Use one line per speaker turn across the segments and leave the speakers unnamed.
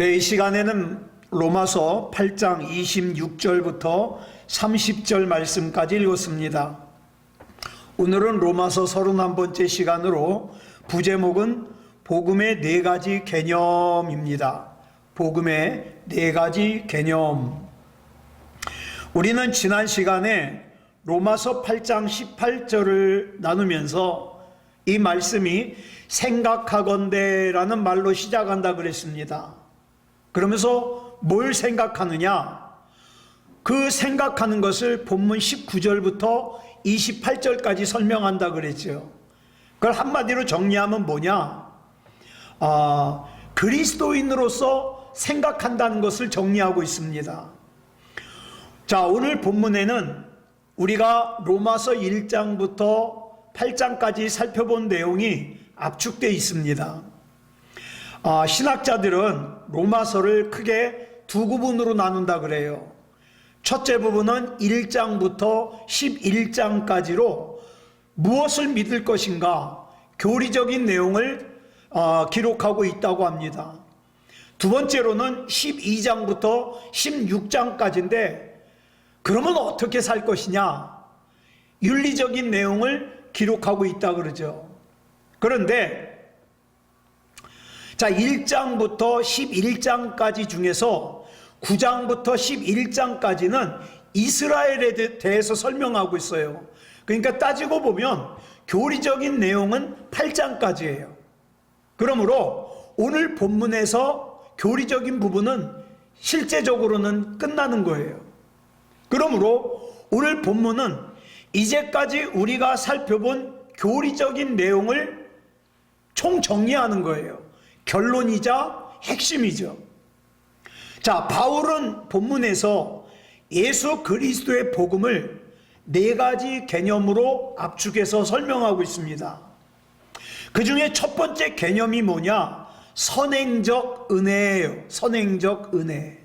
네, 이 시간에는 로마서 8장 26절부터 30절 말씀까지 읽었습니다. 오늘은 로마서 31번째 시간으로 부제목은 복음의 네 가지 개념입니다. 복음의 네 가지 개념. 우리는 지난 시간에 로마서 8장 18절을 나누면서 이 말씀이 생각하건대라는 말로 시작한다 그랬습니다. 그러면서 뭘 생각하느냐? 그 생각하는 것을 본문 19절부터 28절까지 설명한다 그랬죠. 그걸 한마디로 정리하면 뭐냐? 그리스도인으로서 생각한다는 것을 정리하고 있습니다. 자, 오늘 본문에는 우리가 로마서 1장부터 8장까지 살펴본 내용이 압축되어 있습니다. 신학자들은 로마서를 크게 두 부분으로 나눈다 그래요. 첫째 부분은 1장부터 11장까지로 무엇을 믿을 것인가 교리적인 내용을 기록하고 있다고 합니다. 두 번째로는 12장부터 16장까지인데 그러면 어떻게 살 것이냐 윤리적인 내용을 기록하고 있다 그러죠. 그런데 자, 1장부터 11장까지 중에서 9장부터 11장까지는 이스라엘에 대해서 설명하고 있어요. 그러니까 따지고 보면 교리적인 내용은 8장까지예요. 그러므로 오늘 본문에서 교리적인 부분은 실제적으로는 끝나는 거예요. 그러므로 오늘 본문은 이제까지 우리가 살펴본 교리적인 내용을 총정리하는 거예요. 결론이자 핵심이죠. 자, 바울은 본문에서 예수 그리스도의 복음을 네 가지 개념으로 압축해서 설명하고 있습니다. 그 중에 첫 번째 개념이 뭐냐? 선행적 은혜예요. 선행적 은혜.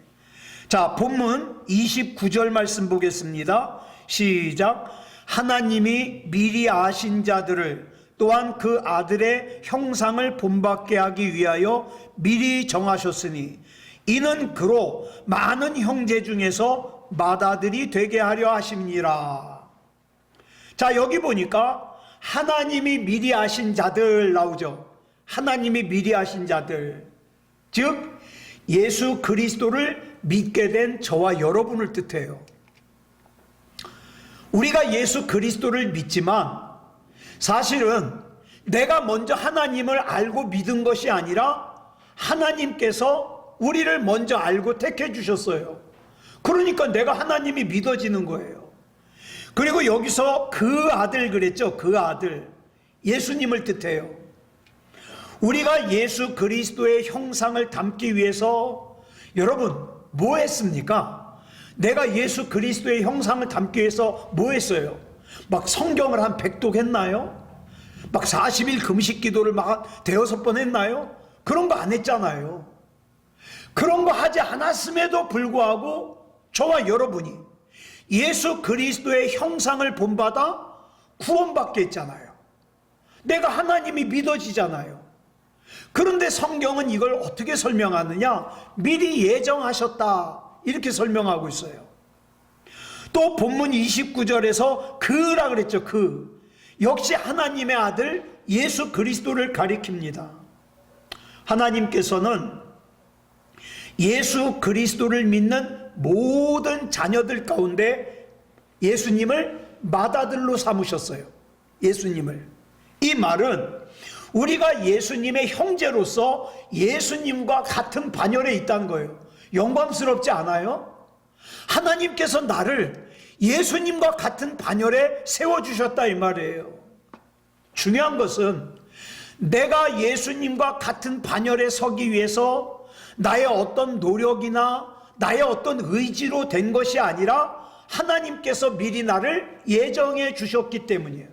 자, 본문 29절 말씀 보겠습니다. 시작. 하나님이 미리 아신 자들을 또한 그 아들의 형상을 본받게 하기 위하여 미리 정하셨으니 이는 그로 많은 형제 중에서 맏아들이 되게 하려 하심니라. 자, 여기 보니까 하나님이 미리 아신 자들 나오죠. 하나님이 미리 아신 자들, 즉 예수 그리스도를 믿게 된 저와 여러분을 뜻해요. 우리가 예수 그리스도를 믿지만 사실은 내가 먼저 하나님을 알고 믿은 것이 아니라 하나님께서 우리를 먼저 알고 택해 주셨어요. 그러니까 내가 하나님이 믿어지는 거예요. 그리고 여기서 그 아들 그랬죠. 그 아들, 예수님을 뜻해요. 우리가 예수 그리스도의 형상을 담기 위해서 여러분 뭐 했습니까? 내가 예수 그리스도의 형상을 담기 위해서 뭐 했어요? 막 성경을 한 100독 했나요? 막 40일 금식 기도를 막 대여섯 번 했나요? 그런 거 안 했잖아요. 그런 거 하지 않았음에도 불구하고 저와 여러분이 예수 그리스도의 형상을 본받아 구원받게 했잖아요. 내가 하나님이 믿어지잖아요. 그런데 성경은 이걸 어떻게 설명하느냐? 미리 예정하셨다 이렇게 설명하고 있어요. 또 본문 29절에서 그라 그랬죠. 그 역시 하나님의 아들 예수 그리스도를 가리킵니다. 하나님께서는 예수 그리스도를 믿는 모든 자녀들 가운데 예수님을 맏아들로 삼으셨어요. 예수님을. 이 말은 우리가 예수님의 형제로서 예수님과 같은 반열에 있다는 거예요. 영광스럽지 않아요? 하나님께서 나를 예수님과 같은 반열에 세워주셨다 이 말이에요. 중요한 것은 내가 예수님과 같은 반열에 서기 위해서 나의 어떤 노력이나 나의 어떤 의지로 된 것이 아니라 하나님께서 미리 나를 예정해 주셨기 때문이에요.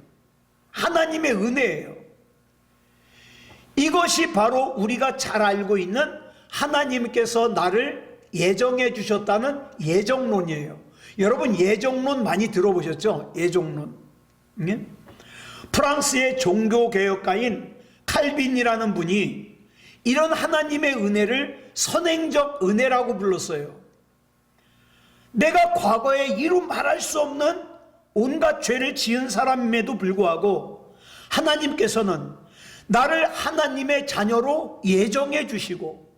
하나님의 은혜예요. 이것이 바로 우리가 잘 알고 있는 하나님께서 나를 예정해 주셨다는 예정론이에요. 여러분 예정론 많이 들어보셨죠? 예정론. 프랑스의 종교개혁가인 칼빈이라는 분이 이런 하나님의 은혜를 선행적 은혜라고 불렀어요. 내가 과거에 이루 말할 수 없는 온갖 죄를 지은 사람임에도 불구하고 하나님께서는 나를 하나님의 자녀로 예정해 주시고,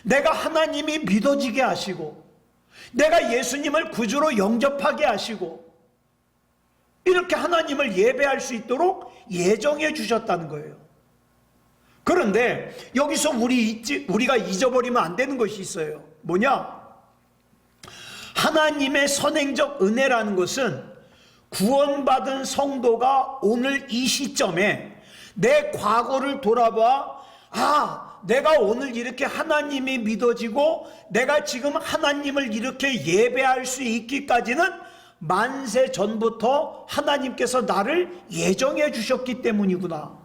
내가 하나님이 믿어지게 하시고, 내가 예수님을 구주로 영접하게 하시고, 이렇게 하나님을 예배할 수 있도록 예정해 주셨다는 거예요. 그런데 여기서 우리가 잊어버리면 안 되는 것이 있어요. 뭐냐? 하나님의 선행적 은혜라는 것은 구원받은 성도가 오늘 이 시점에 내 과거를 돌아봐, 내가 오늘 이렇게 하나님이 믿어지고 내가 지금 하나님을 이렇게 예배할 수 있기까지는 만세 전부터 하나님께서 나를 예정해 주셨기 때문이구나.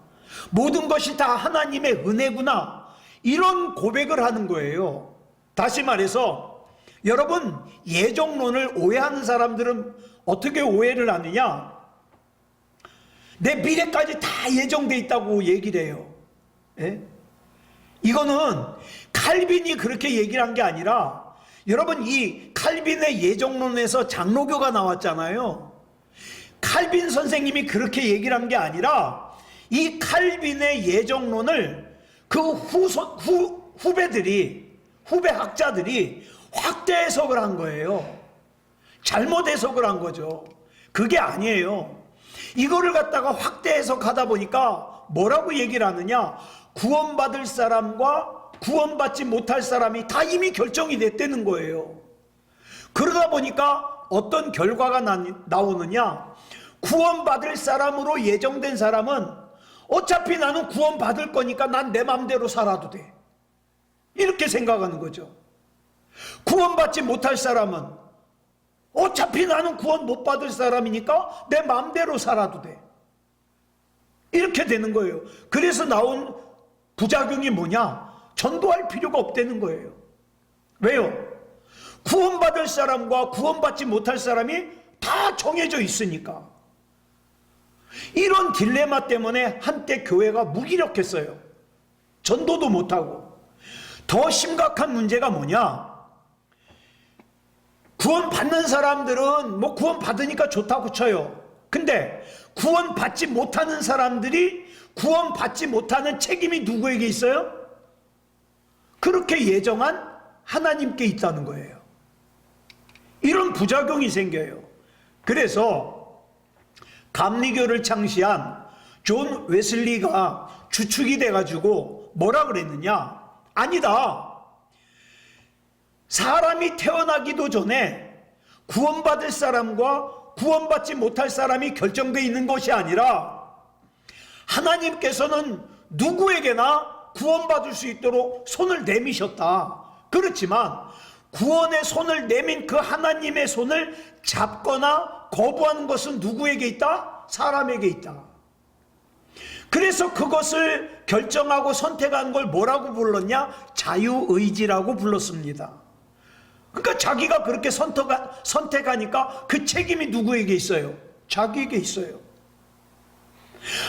모든 것이 다 하나님의 은혜구나. 이런 고백을 하는 거예요. 다시 말해서 여러분, 예정론을 오해하는 사람들은 어떻게 오해를 하느냐? 내 미래까지 다 예정돼 있다고 얘기를 해요. 예? 이거는 칼빈이 그렇게 얘기를 한 게 아니라, 여러분, 이 칼빈의 예정론에서 장로교가 나왔잖아요. 칼빈 선생님이 그렇게 얘기를 한 게 아니라 이 칼빈의 예정론을 그 후배 학자들이 확대 해석을 한 거예요. 잘못 해석을 한 거죠. 그게 아니에요. 이거를 갖다가 확대 해석하다 보니까 뭐라고 얘기를 하느냐? 구원받을 사람과 구원받지 못할 사람이 다 이미 결정이 됐다는 거예요. 그러다 보니까 어떤 결과가 나오느냐? 구원받을 사람으로 예정된 사람은 어차피 나는 구원받을 거니까 난 내 맘대로 살아도 돼. 이렇게 생각하는 거죠. 구원받지 못할 사람은 어차피 나는 구원 못 받을 사람이니까 내 맘대로 살아도 돼. 이렇게 되는 거예요. 그래서 나온 부작용이 뭐냐? 전도할 필요가 없다는 거예요. 왜요? 구원받을 사람과 구원받지 못할 사람이 다 정해져 있으니까. 이런 딜레마 때문에 한때 교회가 무기력했어요. 전도도 못하고. 더 심각한 문제가 뭐냐? 구원받는 사람들은 뭐 구원받으니까 좋다고 쳐요. 근데 구원받지 못하는 사람들이 구원받지 못하는 책임이 누구에게 있어요? 그렇게 예정한 하나님께 있다는 거예요. 이런 부작용이 생겨요. 그래서 감리교를 창시한 존 웨슬리가 주축이 돼가지고 뭐라 그랬느냐? 아니다. 사람이 태어나기도 전에 구원받을 사람과 구원받지 못할 사람이 결정되어 있는 것이 아니라 하나님께서는 누구에게나 구원받을 수 있도록 손을 내미셨다. 그렇지만 구원의 손을 내민 그 하나님의 손을 잡거나 거부하는 것은 누구에게 있다? 사람에게 있다. 그래서 그것을 결정하고 선택한 걸 뭐라고 불렀냐? 자유의지라고 불렀습니다. 그러니까 자기가 그렇게 선택하니까 그 책임이 누구에게 있어요? 자기에게 있어요.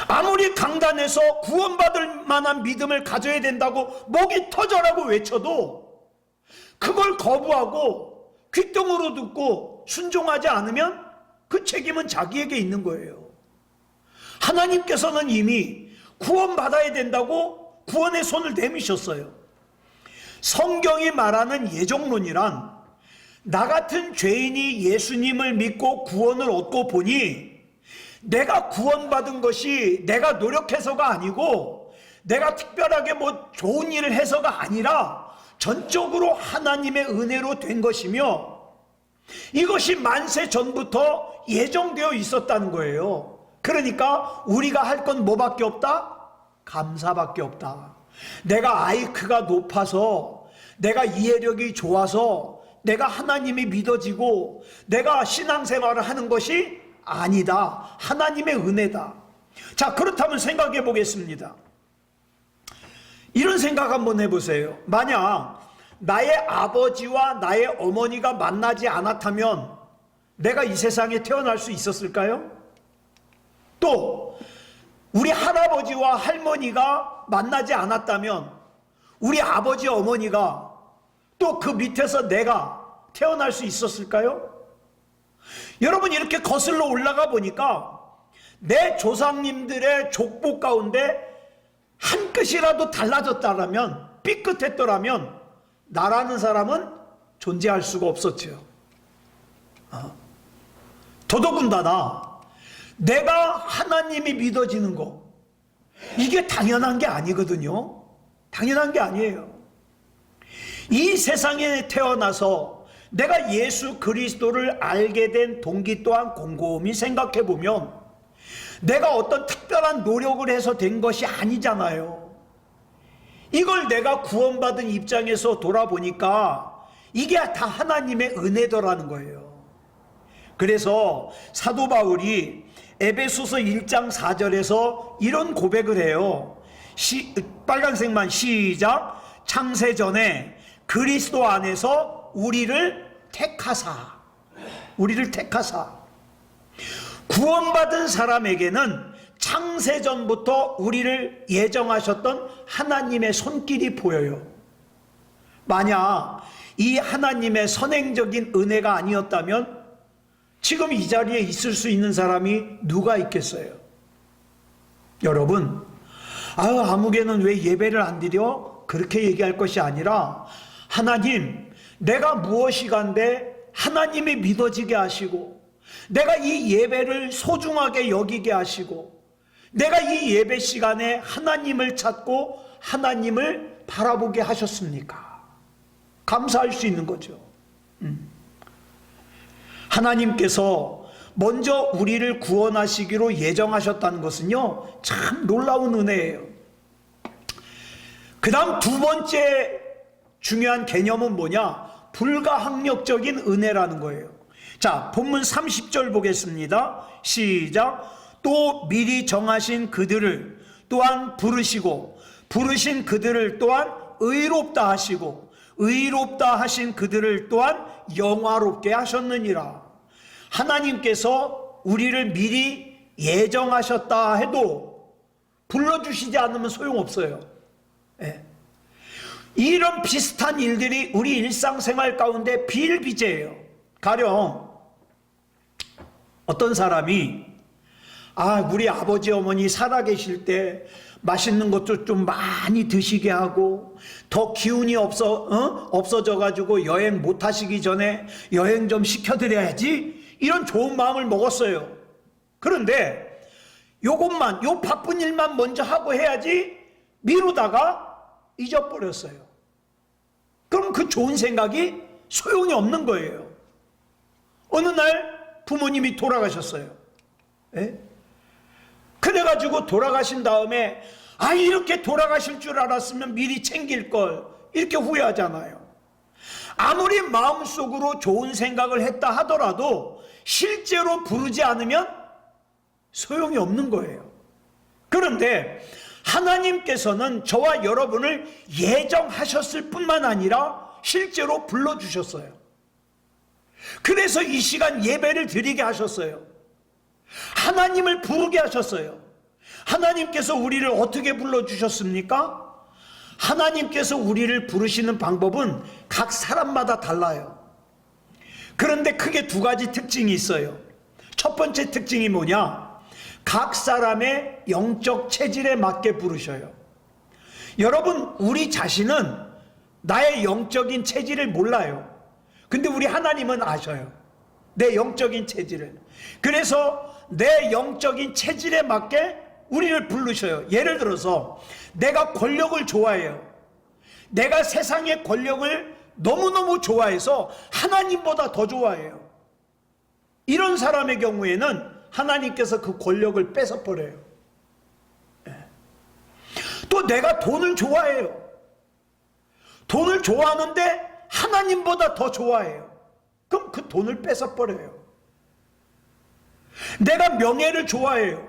아무리 강단에서 구원받을 만한 믿음을 가져야 된다고 목이 터져라고 외쳐도 그걸 거부하고 귓등으로 듣고 순종하지 않으면 그 책임은 자기에게 있는 거예요. 하나님께서는 이미 구원받아야 된다고 구원의 손을 내미셨어요. 성경이 말하는 예정론이란 나 같은 죄인이 예수님을 믿고 구원을 얻고 보니 내가 구원받은 것이 내가 노력해서가 아니고 내가 특별하게 뭐 좋은 일을 해서가 아니라 전적으로 하나님의 은혜로 된 것이며 이것이 만세 전부터 예정되어 있었다는 거예요. 그러니까 우리가 할 건 뭐밖에 없다? 감사밖에 없다. 내가 IQ가 높아서, 내가 이해력이 좋아서, 내가 하나님이 믿어지고 내가 신앙생활을 하는 것이 아니다. 하나님의 은혜다. 자, 그렇다면 생각해 보겠습니다. 이런 생각 한번 해보세요. 만약 나의 아버지와 나의 어머니가 만나지 않았다면 내가 이 세상에 태어날 수 있었을까요? 또 우리 할아버지와 할머니가 만나지 않았다면 우리 아버지 어머니가 또 그 밑에서 내가 태어날 수 있었을까요? 여러분, 이렇게 거슬러 올라가 보니까 내 조상님들의 족보 가운데 한 끗이라도 달라졌다라면, 삐끗했더라면 나라는 사람은 존재할 수가 없었죠. 더더군다나 내가 하나님이 믿어지는 거, 이게 당연한 게 아니거든요. 당연한 게 아니에요. 이 세상에 태어나서 내가 예수 그리스도를 알게 된 동기 또한 곰곰이 생각해 보면 내가 어떤 특별한 노력을 해서 된 것이 아니잖아요. 이걸 내가 구원받은 입장에서 돌아보니까 이게 다 하나님의 은혜더라는 거예요. 그래서 사도 바울이 에베소서 1장 4절에서 이런 고백을 해요. 빨간색만 시작. 창세전에 그리스도 안에서 우리를 택하사. 구원받은 사람에게는 창세전부터 우리를 예정하셨던 하나님의 손길이 보여요. 만약 이 하나님의 선행적인 은혜가 아니었다면 지금 이 자리에 있을 수 있는 사람이 누가 있겠어요? 여러분, 아무개는 왜 예배를 안 드려? 그렇게 얘기할 것이 아니라, 하나님, 내가 무엇이간데 하나님이 믿어지게 하시고, 내가 이 예배를 소중하게 여기게 하시고, 내가 이 예배 시간에 하나님을 찾고 하나님을 바라보게 하셨습니까? 감사할 수 있는 거죠. 하나님께서 먼저 우리를 구원하시기로 예정하셨다는 것은요, 참 놀라운 은혜예요. 그 다음 두 번째 중요한 개념은 뭐냐? 불가항력적인 은혜라는 거예요. 자, 본문 30절 보겠습니다. 시작. 또 미리 정하신 그들을 또한 부르시고, 부르신 그들을 또한 의롭다 하시고, 의롭다 하신 그들을 또한 영화롭게 하셨느니라. 하나님께서 우리를 미리 예정하셨다 해도 불러주시지 않으면 소용없어요. 예. 이런 비슷한 일들이 우리 일상생활 가운데 비일비재해요. 가령 어떤 사람이 우리 아버지 어머니 살아계실 때 맛있는 것도 좀 많이 드시게 하고 더 기운이 없어져 가지고 여행 못 하시기 전에 여행 좀 시켜드려야지, 이런 좋은 마음을 먹었어요. 그런데 요것만, 요 바쁜 일만 먼저 하고 해야지 미루다가 잊어버렸어요. 그럼 그 좋은 생각이 소용이 없는 거예요. 어느 날 부모님이 돌아가셨어요. 예? 그래가지고 돌아가신 다음에 이렇게 돌아가실 줄 알았으면 미리 챙길 걸, 이렇게 후회하잖아요. 아무리 마음속으로 좋은 생각을 했다 하더라도 실제로 부르지 않으면 소용이 없는 거예요. 그런데 하나님께서는 저와 여러분을 예정하셨을 뿐만 아니라 실제로 불러주셨어요. 그래서 이 시간 예배를 드리게 하셨어요. 하나님을 부르게 하셨어요. 하나님께서 우리를 어떻게 불러주셨습니까? 하나님께서 우리를 부르시는 방법은 각 사람마다 달라요. 그런데 크게 두 가지 특징이 있어요. 첫 번째 특징이 뭐냐? 각 사람의 영적 체질에 맞게 부르셔요. 여러분, 우리 자신은 나의 영적인 체질을 몰라요. 근데 우리 하나님은 아셔요. 내 영적인 체질을. 그래서 내 영적인 체질에 맞게 우리를 부르셔요. 예를 들어서 내가 권력을 좋아해요. 내가 세상의 권력을 너무너무 좋아해서 하나님보다 더 좋아해요. 이런 사람의 경우에는 하나님께서 그 권력을 뺏어버려요. 또 내가 돈을 좋아해요. 돈을 좋아하는데 하나님보다 더 좋아해요. 그럼 그 돈을 뺏어버려요. 내가 명예를 좋아해요.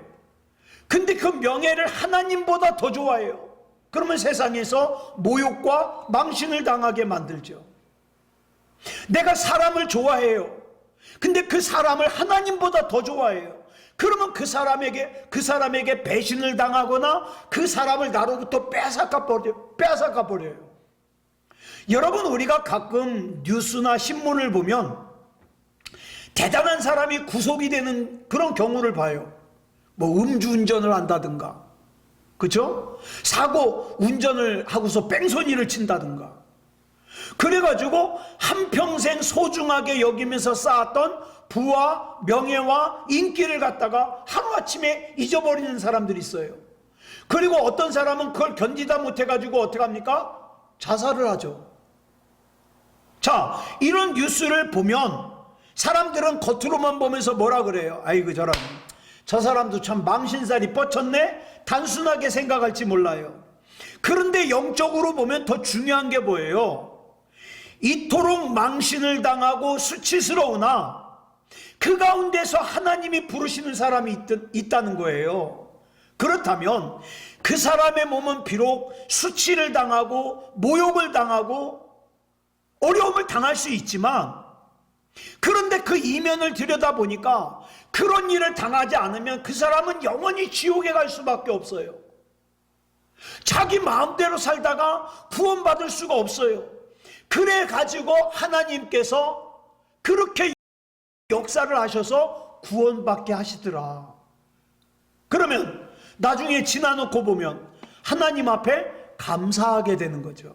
근데 그 명예를 하나님보다 더 좋아해요. 그러면 세상에서 모욕과 망신을 당하게 만들죠. 내가 사람을 좋아해요. 근데 그 사람을 하나님보다 더 좋아해요. 그러면 그 사람에게 배신을 당하거나 그 사람을 나로부터 빼앗아 버려요. 여러분, 우리가 가끔 뉴스나 신문을 보면 대단한 사람이 구속이 되는 그런 경우를 봐요. 뭐 음주운전을 한다든가, 그죠? 사고 운전을 하고서 뺑소니를 친다든가. 그래가지고 한평생 소중하게 여기면서 쌓았던 부와 명예와 인기를 갖다가 하루아침에 잊어버리는 사람들이 있어요. 그리고 어떤 사람은 그걸 견디다 못해가지고 어떻게 합니까? 자살을 하죠. 자, 이런 뉴스를 보면 사람들은 겉으로만 보면서 뭐라 그래요? 아이고, 저 사람도 참 망신살이 뻗쳤네? 단순하게 생각할지 몰라요. 그런데 영적으로 보면 더 중요한 게 뭐예요? 이토록 망신을 당하고 수치스러우나 그 가운데서 하나님이 부르시는 사람이 있다는 거예요. 그렇다면 그 사람의 몸은 비록 수치를 당하고 모욕을 당하고 어려움을 당할 수 있지만, 그런데 그 이면을 들여다보니까 그런 일을 당하지 않으면 그 사람은 영원히 지옥에 갈 수밖에 없어요. 자기 마음대로 살다가 구원받을 수가 없어요. 그래 가지고 하나님께서 그렇게 역사를 하셔서 구원받게 하시더라. 그러면 나중에 지나놓고 보면 하나님 앞에 감사하게 되는 거죠.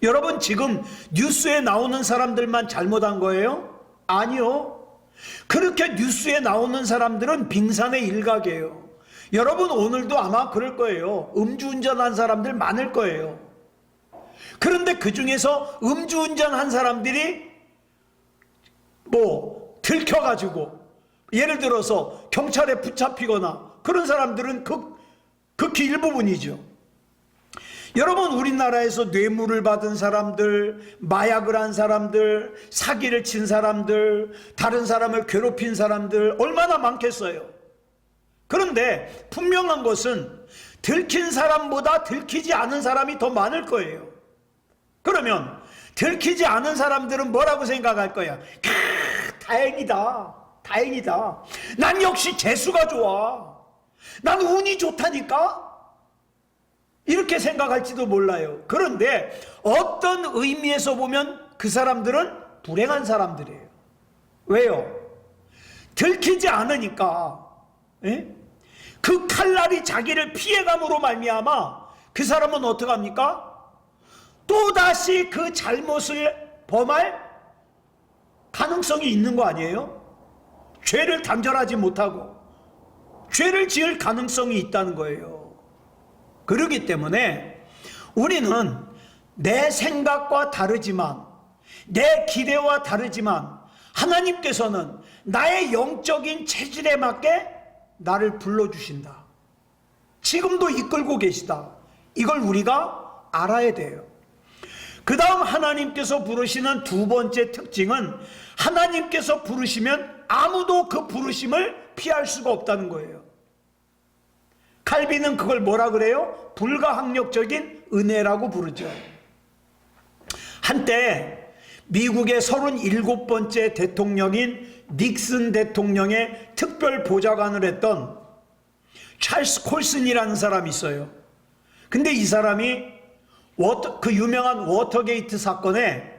여러분, 지금 뉴스에 나오는 사람들만 잘못한 거예요? 아니요. 그렇게 뉴스에 나오는 사람들은 빙산의 일각이에요. 여러분, 오늘도 아마 그럴 거예요. 음주운전한 사람들 많을 거예요. 그런데 그 중에서 음주운전한 사람들이 들켜가지고 예를 들어서 경찰에 붙잡히거나 그런 사람들은 극히 일부분이죠. 여러분, 우리나라에서 뇌물을 받은 사람들, 마약을 한 사람들, 사기를 친 사람들, 다른 사람을 괴롭힌 사람들 얼마나 많겠어요. 그런데 분명한 것은 들킨 사람보다 들키지 않은 사람이 더 많을 거예요. 그러면 들키지 않은 사람들은 뭐라고 생각할 거야? 다행이다. 난 역시 재수가 좋아. 난 운이 좋다니까? 이렇게 생각할지도 몰라요. 그런데 어떤 의미에서 보면 그 사람들은 불행한 사람들이에요. 왜요? 들키지 않으니까. 그 칼날이 자기를 피해감으로 말미암아 그 사람은 어떻게 합니까? 또다시 그 잘못을 범할 가능성이 있는 거 아니에요? 죄를 단절하지 못하고 죄를 지을 가능성이 있다는 거예요. 그렇기 때문에 우리는 내 생각과 다르지만, 내 기대와 다르지만 하나님께서는 나의 영적인 체질에 맞게 나를 불러주신다. 지금도 이끌고 계시다. 이걸 우리가 알아야 돼요. 그 다음 하나님께서 부르시는 두 번째 특징은, 하나님께서 부르시면 아무도 그 부르심을 피할 수가 없다는 거예요. 칼빈은 그걸 뭐라 그래요? 불가항력적인 은혜라고 부르죠. 한때 미국의 37번째 대통령인 닉슨 대통령의 특별 보좌관을 했던 찰스 콜슨이라는 사람이 있어요. 근데 이 사람이 그 유명한 워터게이트 사건에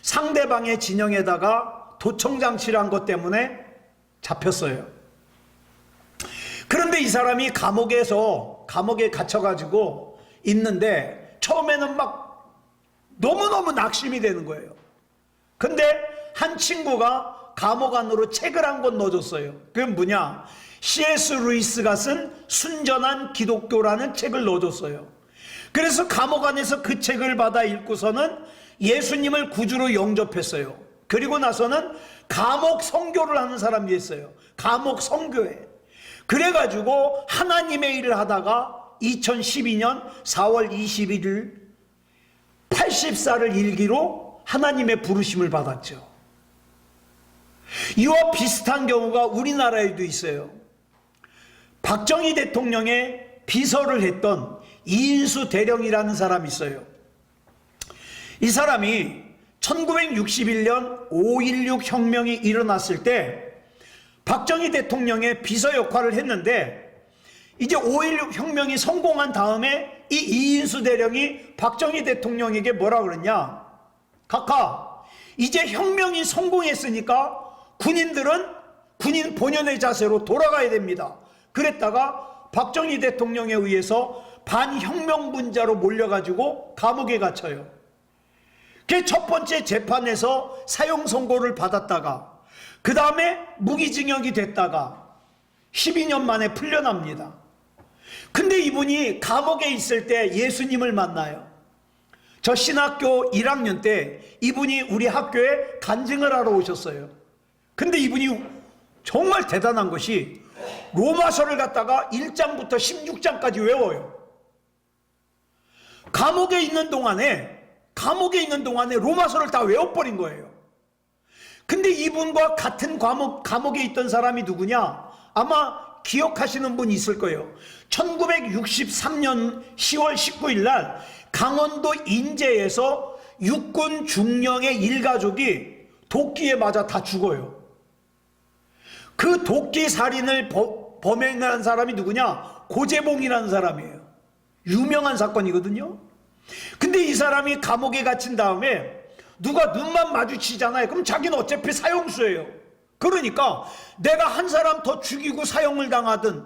상대방의 진영에다가 도청장치를 한 것 때문에 잡혔어요. 그런데 이 사람이 감옥에 갇혀가지고 있는데 처음에는 막 너무너무 낙심이 되는 거예요. 근데 한 친구가 감옥 안으로 책을 한 권 넣어줬어요. 그게 뭐냐? C.S. 루이스가 쓴 순전한 기독교라는 책을 넣어줬어요. 그래서 감옥 안에서 그 책을 받아 읽고서는 예수님을 구주로 영접했어요. 그리고 나서는 감옥 선교를 하는 사람이 있어요. 감옥 선교회. 그래가지고 하나님의 일을 하다가 2012년 4월 21일 80살을 일기로 하나님의 부르심을 받았죠. 이와 비슷한 경우가 우리나라에도 있어요. 박정희 대통령의 비서를 했던 이인수 대령이라는 사람이 있어요. 이 사람이 1961년 5.16 혁명이 일어났을 때 박정희 대통령의 비서 역할을 했는데, 이제 5.16 혁명이 성공한 다음에 이 이인수 대령이 박정희 대통령에게 뭐라 그랬냐? 각하, 이제 혁명이 성공했으니까 군인들은 군인 본연의 자세로 돌아가야 됩니다. 그랬다가 박정희 대통령에 의해서 반혁명분자로 몰려가지고 감옥에 갇혀요. 그 첫 번째 재판에서 사형 선고를 받았다가 그 다음에 무기징역이 됐다가 12년 만에 풀려납니다. 근데 이분이 감옥에 있을 때 예수님을 만나요. 저 신학교 1학년 때 이분이 우리 학교에 간증을 하러 오셨어요. 근데 이분이 정말 대단한 것이 로마서를 갖다가 1장부터 16장까지 외워요. 감옥에 있는 동안에 로마서를 다 외워버린 거예요. 근데 이분과 같은 감옥에 있던 사람이 누구냐? 아마 기억하시는 분 있을 거예요. 1963년 10월 19일 날 강원도 인제에서 육군 중령의 일가족이 도끼에 맞아 다 죽어요. 그 도끼 살인을 범행한 사람이 누구냐? 고재봉이라는 사람이에요. 유명한 사건이거든요. 근데 이 사람이 감옥에 갇힌 다음에 누가 눈만 마주치잖아요. 그럼 자기는 어차피 사형수예요. 그러니까 내가 한 사람 더 죽이고 사형을 당하든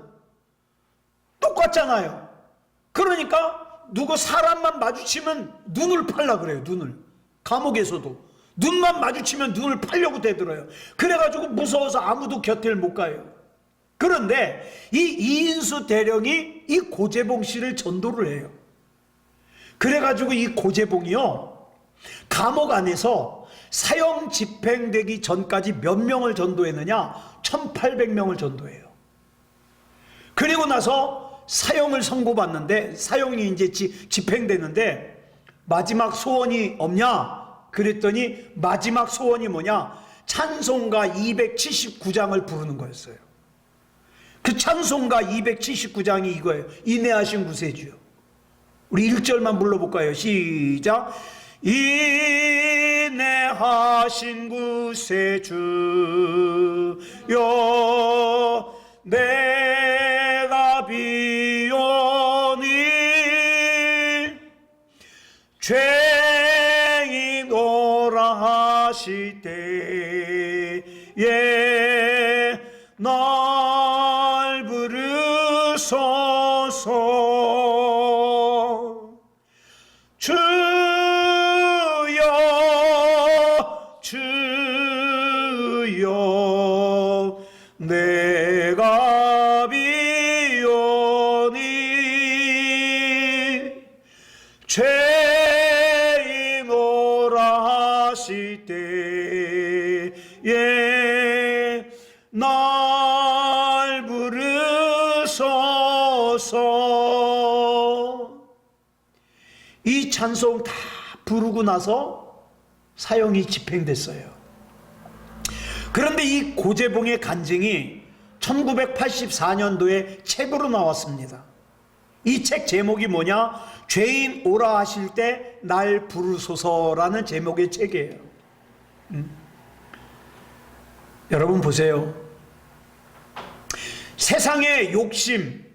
똑같잖아요. 그러니까 누구 사람만 마주치면 눈을 팔라 그래요. 눈을. 감옥에서도 눈만 마주치면 눈을 팔려고 되들어요. 그래가지고 무서워서 아무도 곁을 못 가요. 그런데 이 이인수 대령이 이 고재봉 씨를 전도를 해요. 그래가지고 이 고재봉이요, 감옥 안에서 사형 집행되기 전까지 몇 명을 전도했느냐? 1800명을 전도해요. 그리고 나서 사형을 선고받는데, 사형이 이제 집행되는데 마지막 소원이 없냐? 그랬더니 마지막 소원이 뭐냐? 찬송가 279장을 부르는 거였어요. 그 찬송가 279장이 이거예요. 인내하신 구세주요. 우리 1절만 불러볼까요? 시작. 인내하신 구세주여, 내가 비오니 죄인오라 하실 때에 날 부르소서. 주여 주여 내가 비오니 죄인 오라 하실 때에 날 부르소서. 이 찬송 다 부르고 나서 사형이 집행됐어요. 그런데 이 고재봉의 간증이 1984년도에 책으로 나왔습니다. 이 책 제목이 뭐냐? 죄인 오라 하실 때 날 부르소서라는 제목의 책이에요. 여러분 보세요. 세상의 욕심,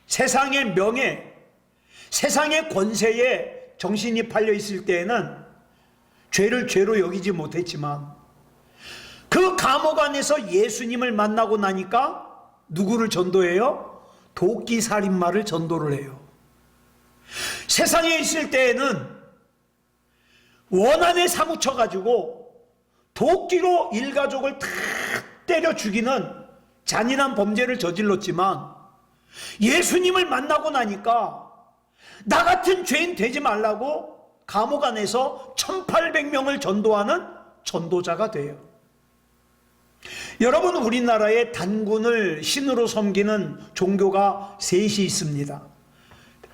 세상의 명예, 세상의 권세에 정신이 팔려 있을 때에는 죄를 죄로 여기지 못했지만, 그 감옥 안에서 예수님을 만나고 나니까 누구를 전도해요? 도끼 살인마를 전도를 해요. 세상에 있을 때에는 원한에 사무쳐가지고 도끼로 일가족을 다 때려 죽이는 잔인한 범죄를 저질렀지만, 예수님을 만나고 나니까 나 같은 죄인 되지 말라고 감옥 안에서 1800명을 전도하는 전도자가 돼요. 여러분, 우리나라에 단군을 신으로 섬기는 종교가 셋이 있습니다.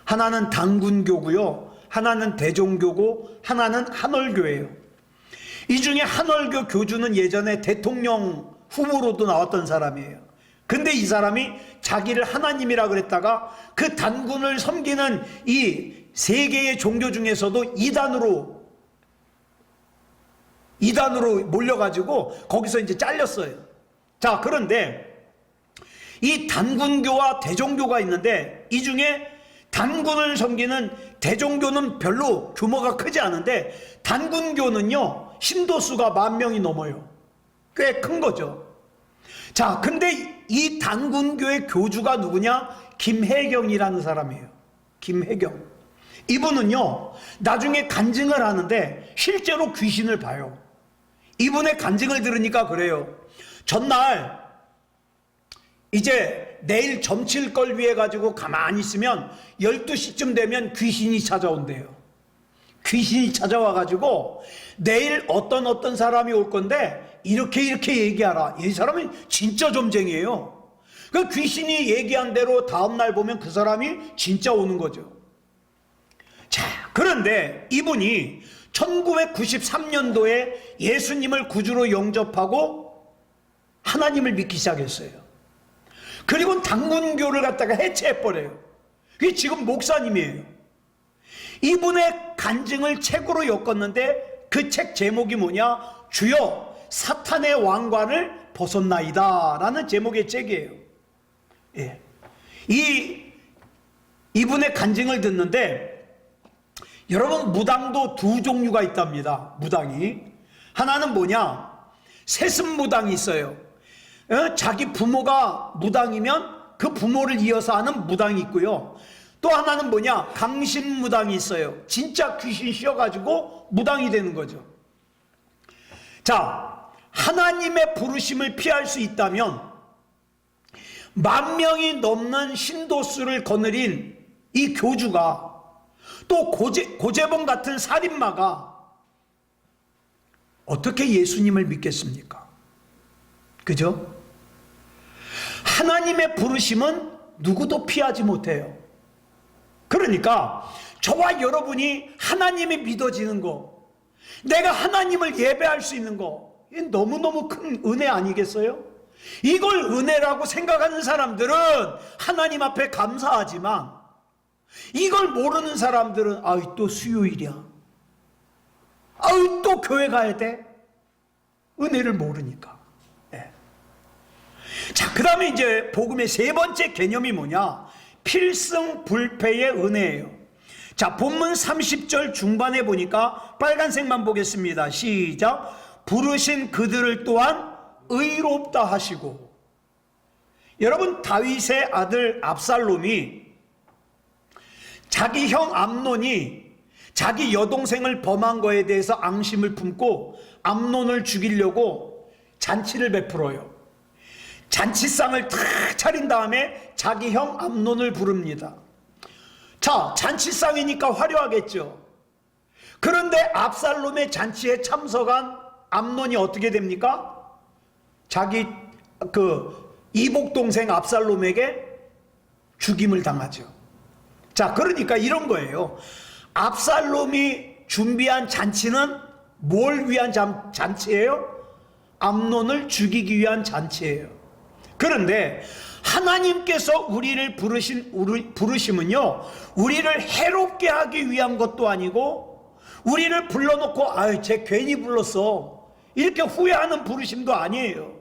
하나는 단군교고요, 하나는 대종교고, 하나는 한월교예요. 이 중에 한월교 교주는 예전에 대통령 후보로도 나왔던 사람이에요. 근데 이 사람이 자기를 하나님이라 그랬다가 그 단군을 섬기는 이 세 개의 종교 중에서도 이단으로 몰려가지고 거기서 이제 잘렸어요. 자, 그런데 이 단군교와 대종교가 있는데 이 중에 단군을 섬기는 대종교는 별로 규모가 크지 않은데 단군교는요 신도수가 10,000명이 넘어요. 꽤 큰 거죠. 자, 근데 이 단군교의 교주가 누구냐? 김혜경이라는 사람이에요. 김혜경. 이분은요 나중에 간증을 하는데 실제로 귀신을 봐요. 이분의 간증을 들으니까 그래요. 전날 이제 내일 점칠 걸 위해 가지고 가만히 있으면 12시쯤 되면 귀신이 찾아온대요. 귀신이 찾아와 가지고 내일 어떤 사람이 올 건데 이렇게 얘기하라. 이 사람이 진짜 점쟁이에요. 그 귀신이 얘기한 대로 다음날 보면 그 사람이 진짜 오는 거죠. 자, 그런데 이분이 1993년도에 예수님을 구주로 영접하고 하나님을 믿기 시작했어요. 그리고 단군교를 갖다가 해체해버려요. 그게 지금 목사님이에요. 이분의 간증을 책으로 엮었는데 그 책 제목이 뭐냐? 주여 사탄의 왕관을 벗었나이다 라는 제목의 책이에요. 예. 이분의 간증을 듣는데 여러분 무당도 두 종류가 있답니다. 무당이 하나는 뭐냐? 세습무당이 있어요. 자기 부모가 무당이면 그 부모를 이어서 하는 무당이 있고요. 또 하나는 뭐냐? 강신무당이 있어요. 진짜 귀신 씌워가지고 무당이 되는 거죠. 자, 하나님의 부르심을 피할 수 있다면 10,000명이 넘는 신도수를 거느린 이 교주가 또 고재봉 같은 살인마가 어떻게 예수님을 믿겠습니까? 그죠? 하나님의 부르심은 누구도 피하지 못해요. 그러니까 저와 여러분이 하나님이 믿어지는 거, 내가 하나님을 예배할 수 있는 거, 이게 너무너무 큰 은혜 아니겠어요? 이걸 은혜라고 생각하는 사람들은 하나님 앞에 감사하지만 이걸 모르는 사람들은 아이 또 수요일이야, 아이 또 교회 가야 돼, 은혜를 모르니까. 네. 자, 그 다음에 이제 복음의 세 번째 개념이 뭐냐? 필승불패의 은혜예요. 자, 본문 30절 중반에 보니까 빨간색만 보겠습니다. 시작. 부르신 그들을 또한 의롭다 하시고. 여러분, 다윗의 아들 압살롬이 자기 형 암논이 자기 여동생을 범한 거에 대해서 앙심을 품고 암논을 죽이려고 잔치를 베풀어요. 잔치상을 탁 차린 다음에 자기 형 암논을 부릅니다. 자, 잔치상이니까 화려하겠죠. 그런데 압살롬의 잔치에 참석한 암논이 어떻게 됩니까? 자기 이복 동생 압살롬에게 죽임을 당하죠. 자, 그러니까 이런 거예요. 압살롬이 준비한 잔치는 뭘 위한 잔치예요? 암논을 죽이기 위한 잔치예요. 그런데 하나님께서 우리를 부르심은요, 우리를 해롭게 하기 위한 것도 아니고 우리를 불러놓고 아유 쟤 괜히 불렀어 이렇게 후회하는 부르심도 아니에요.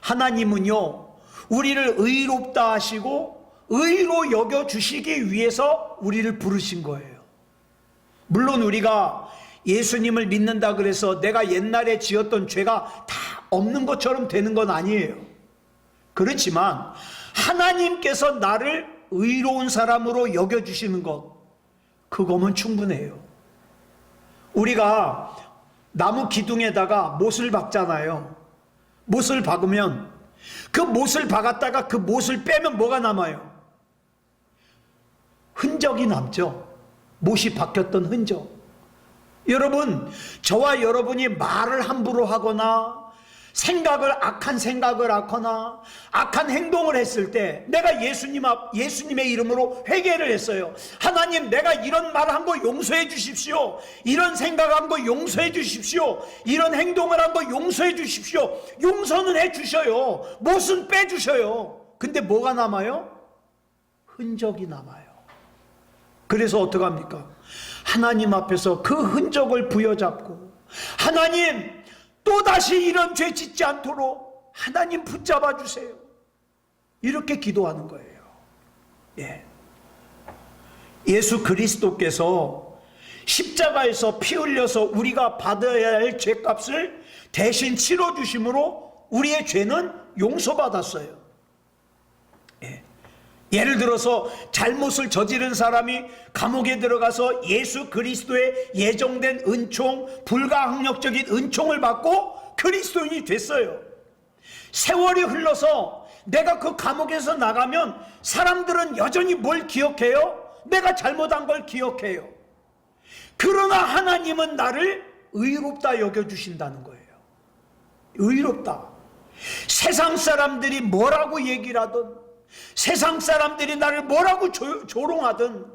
하나님은요 우리를 의롭다 하시고 의로 여겨주시기 위해서 우리를 부르신 거예요. 물론 우리가 예수님을 믿는다 그래서 내가 옛날에 지었던 죄가 다 없는 것처럼 되는 건 아니에요. 그렇지만 하나님께서 나를 의로운 사람으로 여겨주시는 것, 그거면 충분해요. 우리가 나무 기둥에다가 못을 박잖아요. 못을 박으면 그 못을 박았다가 그 못을 빼면 뭐가 남아요? 흔적이 남죠. 못이 박혔던 흔적. 여러분, 저와 여러분이 말을 함부로 하거나 악한 생각을 하거나 악한 행동을 했을 때 내가 예수님의 이름으로 회개를 했어요. 하나님, 내가 이런 말 한 거 용서해 주십시오. 이런 생각한 거 용서해 주십시오. 이런 행동을 한 거 용서해 주십시오. 용서는 해 주셔요. 못은 빼 주셔요. 근데 뭐가 남아요? 흔적이 남아요. 그래서 어떡합니까? 하나님 앞에서 그 흔적을 부여잡고, 하나님 또다시 이런 죄 짓지 않도록 하나님 붙잡아 주세요. 이렇게 기도하는 거예요. 예. 예수 그리스도께서 십자가에서 피 흘려서 우리가 받아야 할 죄값을 대신 치러 주심으로 우리의 죄는 용서받았어요. 예. 예를 들어서 잘못을 저지른 사람이 감옥에 들어가서 예수 그리스도의 예정된 은총, 불가항력적인 은총을 받고 그리스도인이 됐어요. 세월이 흘러서 내가 그 감옥에서 나가면 사람들은 여전히 뭘 기억해요? 내가 잘못한 걸 기억해요. 그러나 하나님은 나를 의롭다 여겨주신다는 거예요. 의롭다. 세상 사람들이 뭐라고 얘기를 하든, 세상 사람들이 나를 뭐라고 조롱하든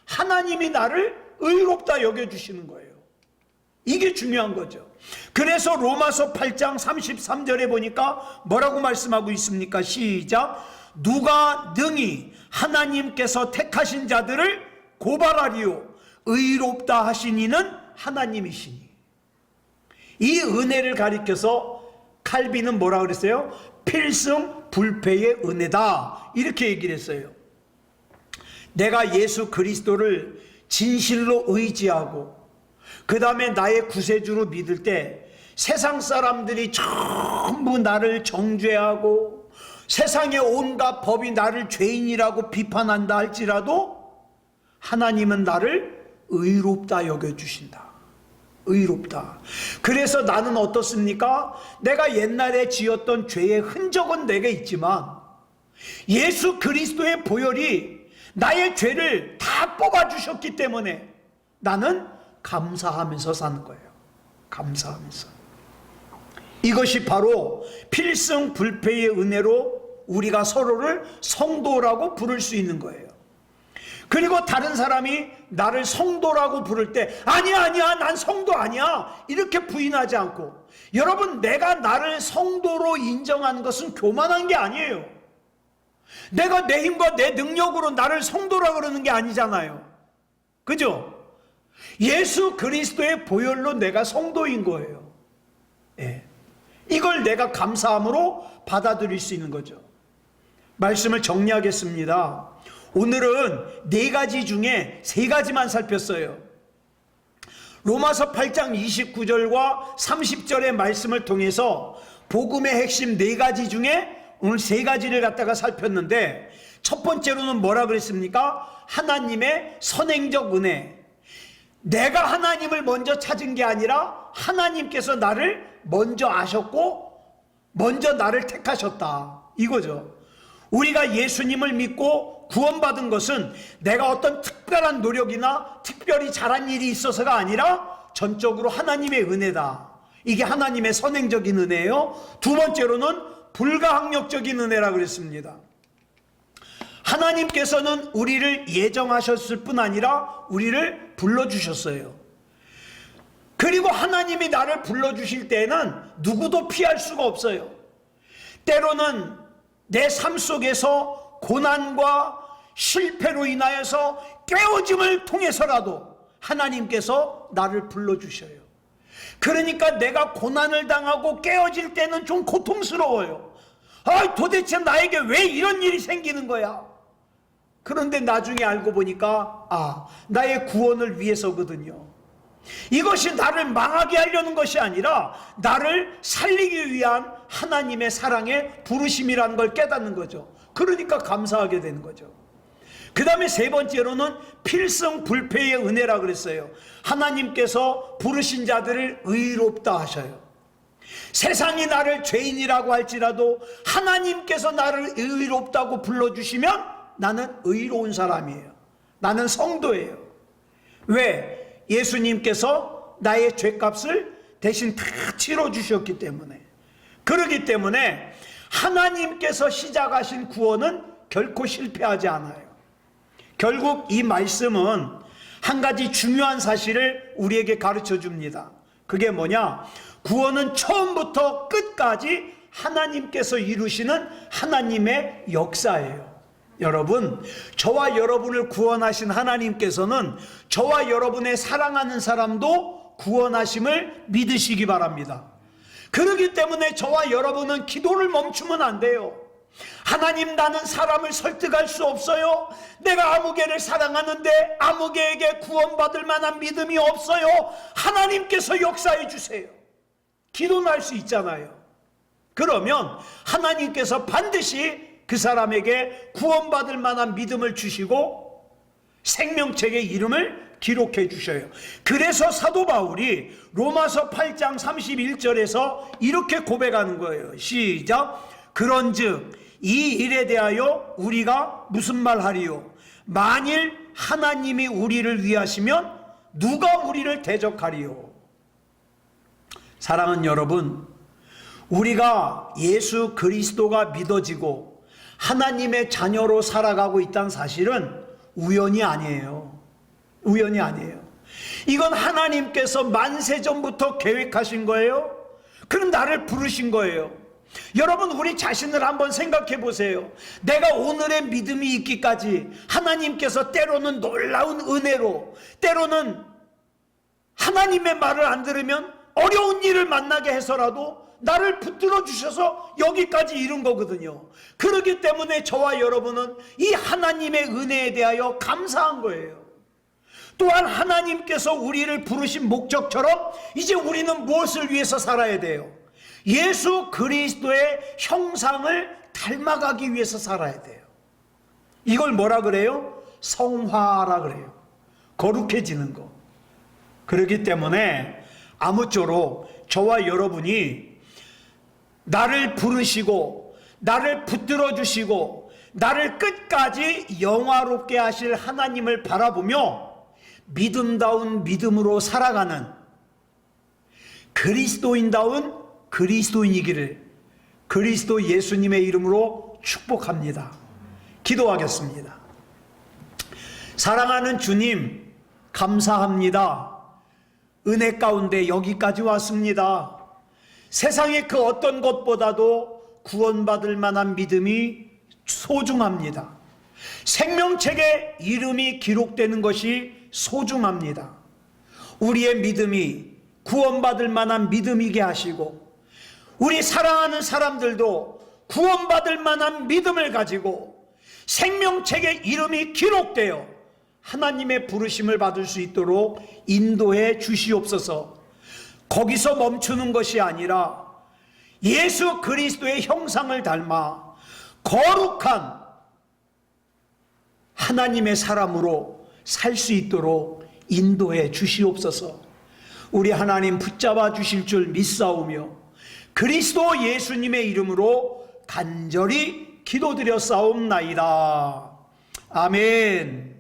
하나님이 나를 의롭다 여겨주시는 거예요. 이게 중요한 거죠. 그래서 로마서 8장 33절에 보니까 뭐라고 말씀하고 있습니까? 시작. 누가 능히 하나님께서 택하신 자들을 고발하리요 의롭다 하신 이는 하나님이시니. 이 은혜를 가리켜서 칼빈은 뭐라 그랬어요? 필승 불패의 은혜다, 이렇게 얘기를 했어요. 내가 예수 그리스도를 진실로 의지하고 그 다음에 나의 구세주로 믿을 때 세상 사람들이 전부 나를 정죄하고 세상의 온갖 법이 나를 죄인이라고 비판한다 할지라도 하나님은 나를 의롭다 여겨주신다. 의롭다. 그래서 나는 어떻습니까? 내가 옛날에 지었던 죄의 흔적은 내게 있지만 예수 그리스도의 보혈이 나의 죄를 다 뽑아주셨기 때문에 나는 감사하면서 사는 거예요. 감사하면서. 이것이 바로 필승 불패의 은혜로 우리가 서로를 성도라고 부를 수 있는 거예요. 그리고 다른 사람이 나를 성도라고 부를 때 아니야 난 성도 아니야 이렇게 부인하지 않고, 여러분, 내가 나를 성도로 인정하는 것은 교만한 게 아니에요. 내가 내 힘과 내 능력으로 나를 성도라 그러는 게 아니잖아요. 그죠? 예수 그리스도의 보혈로 내가 성도인 거예요. 예. 이걸 내가 감사함으로 받아들일 수 있는 거죠. 말씀을 정리하겠습니다. 오늘은 4가지 중에 3가지만 살폈어요. 로마서 8장 29절과 30절의 말씀을 통해서 복음의 핵심 4가지 중에 오늘 3가지를 갖다가 살폈는데, 첫 번째로는 뭐라 그랬습니까? 하나님의 선행적 은혜. 내가 하나님을 먼저 찾은 게 아니라 하나님께서 나를 먼저 아셨고 먼저 나를 택하셨다, 이거죠. 우리가 예수님을 믿고 구원받은 것은 내가 어떤 특별한 노력이나 특별히 잘한 일이 있어서가 아니라 전적으로 하나님의 은혜다. 이게 하나님의 선행적인 은혜예요. 두 번째로는 불가항력적인 은혜라 그랬습니다. 하나님께서는 우리를 예정하셨을 뿐 아니라 우리를 불러주셨어요. 그리고 하나님이 나를 불러주실 때는 누구도 피할 수가 없어요. 때로는 내 삶 속에서 고난과 실패로 인하여서 깨어짐을 통해서라도 하나님께서 나를 불러주셔요. 그러니까 내가 고난을 당하고 깨어질 때는 좀 고통스러워요. 도대체 나에게 왜 이런 일이 생기는 거야? 그런데 나중에 알고 보니까 나의 구원을 위해서거든요. 이것이 나를 망하게 하려는 것이 아니라 나를 살리기 위한 하나님의 사랑의 부르심이라는 걸 깨닫는 거죠. 그러니까 감사하게 되는 거죠. 그 다음에 3번째로는 필승 불패의 은혜라 그랬어요. 하나님께서 부르신 자들을 의롭다 하셔요. 세상이 나를 죄인이라고 할지라도 하나님께서 나를 의롭다고 불러주시면 나는 의로운 사람이에요. 나는 성도예요. 왜? 예수님께서 나의 죄값을 대신 다 치러주셨기 때문에. 그렇기 때문에 하나님께서 시작하신 구원은 결코 실패하지 않아요. 결국 이 말씀은 한 가지 중요한 사실을 우리에게 가르쳐 줍니다. 그게 뭐냐? 구원은 처음부터 끝까지 하나님께서 이루시는 하나님의 역사예요. 여러분, 저와 여러분을 구원하신 하나님께서는 저와 여러분의 사랑하는 사람도 구원하심을 믿으시기 바랍니다. 그렇기 때문에 저와 여러분은 기도를 멈추면 안 돼요. 하나님, 나는 사람을 설득할 수 없어요. 내가 아무개를 사랑하는데 아무개에게 구원받을 만한 믿음이 없어요. 하나님께서 역사해 주세요. 기도는 할 수 있잖아요. 그러면 하나님께서 반드시 그 사람에게 구원받을 만한 믿음을 주시고 생명책에 이름을 기록해 주셔요. 그래서 사도 바울이 로마서 8장 31절에서 이렇게 고백하는 거예요. 시작. 그런즉 이 일에 대하여 우리가 무슨 말 하리요? 만일 하나님이 우리를 위하시면 누가 우리를 대적하리요? 사랑하는 여러분, 우리가 예수 그리스도가 믿어지고 하나님의 자녀로 살아가고 있다는 사실은 우연이 아니에요. 우연이 아니에요. 이건 하나님께서 만세전부터 계획하신 거예요. 그럼 나를 부르신 거예요. 여러분, 우리 자신을 한번 생각해 보세요. 내가 오늘의 믿음이 있기까지 하나님께서 때로는 놀라운 은혜로, 때로는 하나님의 말을 안 들으면 어려운 일을 만나게 해서라도 나를 붙들어 주셔서 여기까지 이룬 거거든요. 그렇기 때문에 저와 여러분은 이 하나님의 은혜에 대하여 감사한 거예요. 또한 하나님께서 우리를 부르신 목적처럼 이제 우리는 무엇을 위해서 살아야 돼요? 예수 그리스도의 형상을 닮아가기 위해서 살아야 돼요. 이걸 뭐라 그래요? 성화라 그래요. 거룩해지는 거. 그렇기 때문에 아무쪼록 저와 여러분이 나를 부르시고 나를 붙들어 주시고 나를 끝까지 영화롭게 하실 하나님을 바라보며 믿음다운 믿음으로 살아가는 그리스도인다운 그리스도인이기를 그리스도 예수님의 이름으로 축복합니다. 기도하겠습니다. 사랑하는 주님, 감사합니다. 은혜 가운데 여기까지 왔습니다. 세상의 그 어떤 것보다도 구원받을 만한 믿음이 소중합니다. 생명책에 이름이 기록되는 것이 소중합니다. 우리의 믿음이 구원받을 만한 믿음이게 하시고 우리 사랑하는 사람들도 구원받을 만한 믿음을 가지고 생명책에 이름이 기록되어 하나님의 부르심을 받을 수 있도록 인도해 주시옵소서. 거기서 멈추는 것이 아니라 예수 그리스도의 형상을 닮아 거룩한 하나님의 사람으로 살 수 있도록 인도해 주시옵소서. 우리 하나님 붙잡아 주실 줄 믿사오며 그리스도 예수님의 이름으로 간절히 기도드려 싸움나이다. 아멘.